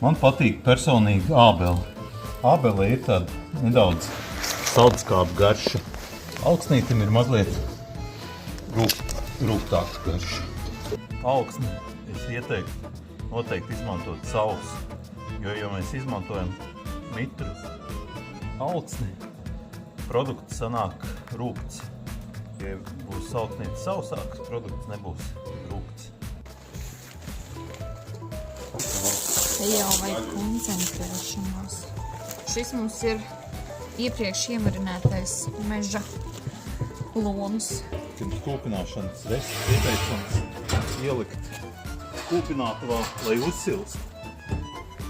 Man patīk personīgi ābeli. Ābele ir tāda nedaudz saldskāba garša. Augsnītim ir mazliet rūgtāks garša. Augsni es ieteiktu noteikti izmantot sausu, jo, ja mēs izmantojam mitru augsni, produkts sanāk rūgts. Ja būs augsnītis sausāks, produkts nebūs rūgts. Te jau vajag koncentrēšanos. Šis mums ir iepriekš iemarinātais meža loms. Pirms kūpināšanas reizes ieteicams ielikt kūpinātavā, lai uzsilst.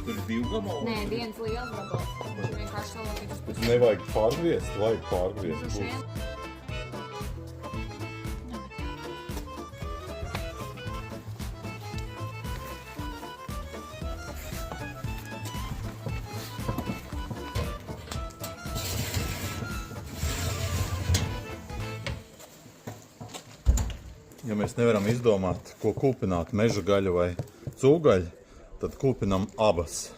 Tur ir 2 gabali? Nē, 1 liels gabals. Vienkārši salokīt uz pusi. Nevajag pārgriezt, vajag pārgriezt. Ja mēs nevaram izdomāt, ko kūpināt, meža gaļu vai cūgaļu, tad kūpinam abas.